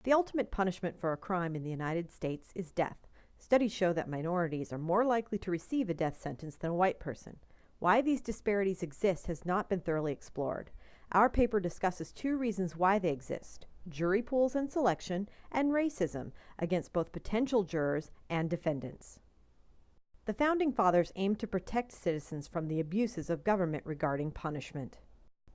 The ultimate punishment for a crime in the United States is death. Studies show that minorities are more likely to receive a death sentence than a white person. Why these disparities exist has not been thoroughly explored. Our paper discusses two reasons why they exist: jury pools and selection, and racism against both potential jurors and defendants. The Founding Fathers aimed to protect citizens from the abuses of government regarding punishment.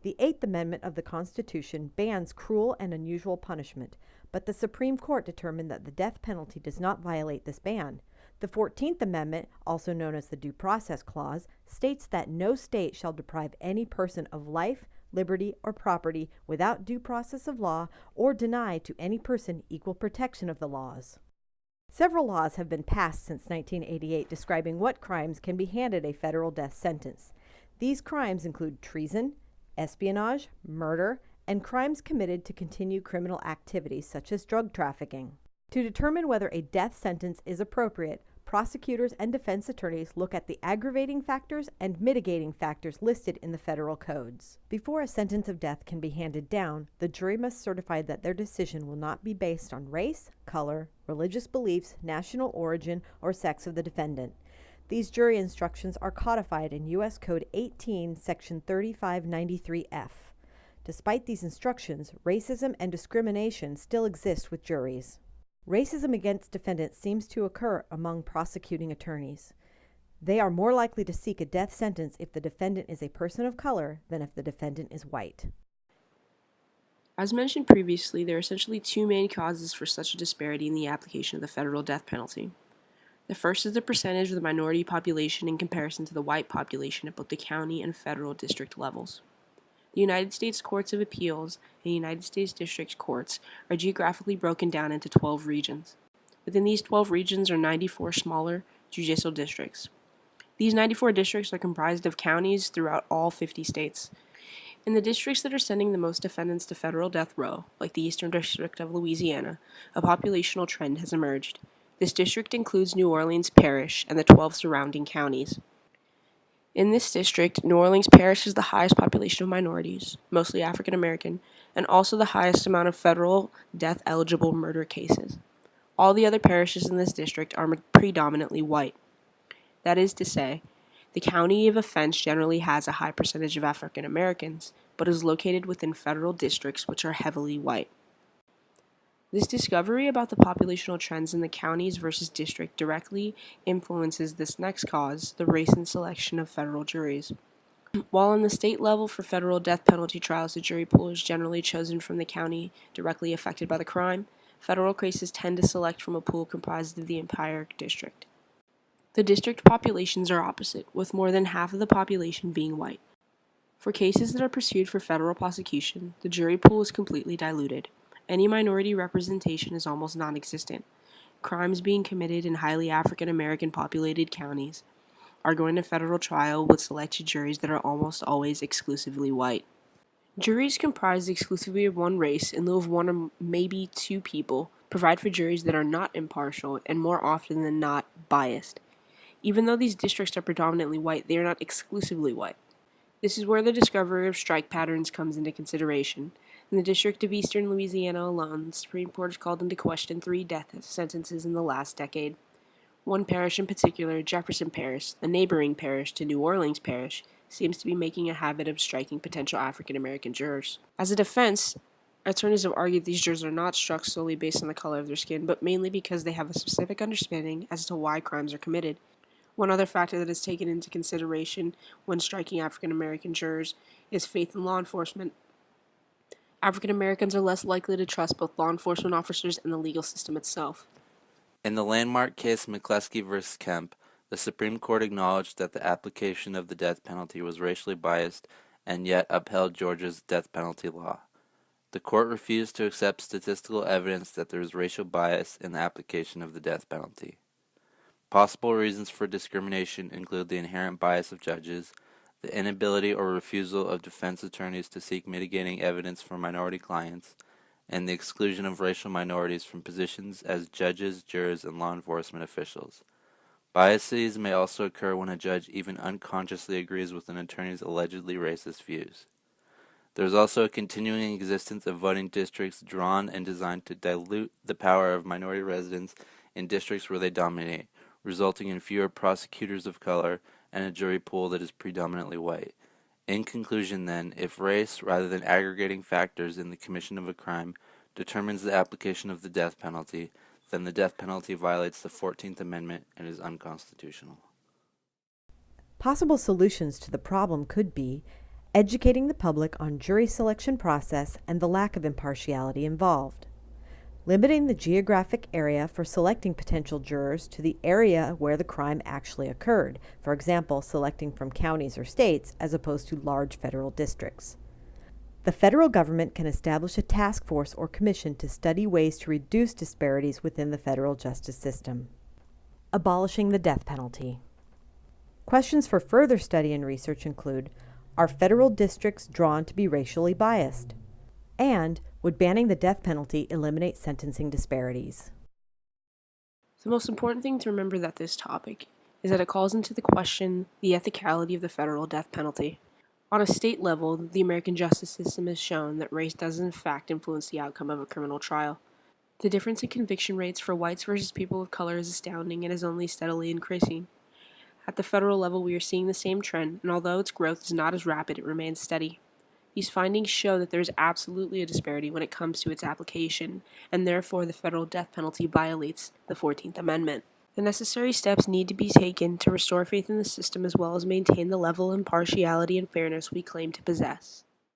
The Eighth Amendment of the Constitution bans cruel and unusual punishment, but the Supreme Court determined that the death penalty does not violate this ban. The 14th Amendment, also known as the Due Process Clause, states that no state shall deprive any person of life, liberty, or property without due process of law, or deny to any person equal protection of the laws. Several laws have been passed since 1988 describing what crimes can be handed a federal death sentence. These crimes include treason, espionage, murder, and crimes committed to continue criminal activities such as drug trafficking. To determine whether a death sentence is appropriate, prosecutors and defense attorneys look at the aggravating factors and mitigating factors listed in the federal codes. Before a sentence of death can be handed down, the jury must certify that their decision will not be based on race, color, religious beliefs, national origin, or sex of the defendant. These jury instructions are codified in U.S. Code 18, Section 3593F. Despite these instructions, racism and discrimination still exist with juries. Racism against defendants seems to occur among prosecuting attorneys. They are more likely to seek a death sentence if the defendant is a person of color than if the defendant is white. As mentioned previously, there are essentially two main causes for such a disparity in the application of the federal death penalty. The first is the percentage of the minority population in comparison to the white population at both the county and federal district levels. The United States Courts of Appeals and United States District Courts are geographically broken down into 12 regions. Within these 12 regions are 94 smaller judicial districts. These 94 districts are comprised of counties throughout all 50 states. In the districts that are sending the most defendants to federal death row, like the Eastern District of Louisiana, a populational trend has emerged. This district includes New Orleans Parish and the 12 surrounding counties. In this district, New Orleans Parish is the highest population of minorities, mostly African American, and also the highest amount of federal death-eligible murder cases. All the other parishes in this district are predominantly white. That is to say, the county of offense generally has a high percentage of African Americans, but is located within federal districts which are heavily white. This discovery about the populational trends in the counties versus district directly influences this next cause, the race and selection of federal juries. While on the state level for federal death penalty trials, the jury pool is generally chosen from the county directly affected by the crime, federal cases tend to select from a pool comprised of the entire district. The district populations are opposite, with more than half of the population being white. For cases that are pursued for federal prosecution, the jury pool is completely diluted. Any minority representation is almost non-existent. Crimes being committed in highly African American populated counties are going to federal trial with selected juries that are almost always exclusively white. Juries comprised exclusively of one race in lieu of one or maybe two people provide for juries that are not impartial and more often than not biased. Even though these districts are predominantly white, they are not exclusively white. This is where the discovery of strike patterns comes into consideration. In the District of Eastern Louisiana alone, the Supreme Court has called into question 3 death sentences in the last decade. One parish in particular, Jefferson Parish, a neighboring parish to New Orleans Parish, seems to be making a habit of striking potential African American jurors. As a defense, attorneys have argued these jurors are not struck solely based on the color of their skin, but mainly because they have a specific understanding as to why crimes are committed. One other factor that is taken into consideration when striking African American jurors is faith in law enforcement. African Americans are less likely to trust both law enforcement officers and the legal system itself. In the landmark case McCleskey v. Kemp, the Supreme Court acknowledged that the application of the death penalty was racially biased and yet upheld Georgia's death penalty law. The court refused to accept statistical evidence that there is racial bias in the application of the death penalty. Possible reasons for discrimination include the inherent bias of judges, the inability or refusal of defense attorneys to seek mitigating evidence for minority clients, and the exclusion of racial minorities from positions as judges, jurors, and law enforcement officials. Biases may also occur when a judge even unconsciously agrees with an attorney's allegedly racist views. There is also a continuing existence of voting districts drawn and designed to dilute the power of minority residents in districts where they dominate, resulting in fewer prosecutors of color and a jury pool that is predominantly white. In conclusion, then, if race, rather than aggregating factors in the commission of a crime, determines the application of the death penalty, then the death penalty violates the 14th Amendment and is unconstitutional. Possible solutions to the problem could be educating the public on jury selection process and the lack of impartiality involved, limiting the geographic area for selecting potential jurors to the area where the crime actually occurred, for example, selecting from counties or states as opposed to large federal districts. The federal government can establish a task force or commission to study ways to reduce disparities within the federal justice system. Abolishing the death penalty. Questions for further study and research include: are federal districts drawn to be racially biased? And would banning the death penalty eliminate sentencing disparities? The most important thing to remember about this topic is that it calls into the question the ethicality of the federal death penalty. On a state level, the American justice system has shown that race does in fact influence the outcome of a criminal trial. The difference in conviction rates for whites versus people of color is astounding and is only steadily increasing. At the federal level, we are seeing the same trend, and although its growth is not as rapid, it remains steady. These findings show that there is absolutely a disparity when it comes to its application, and therefore the federal death penalty violates the 14th Amendment. The necessary steps need to be taken to restore faith in the system as well as maintain the level of impartiality and fairness we claim to possess.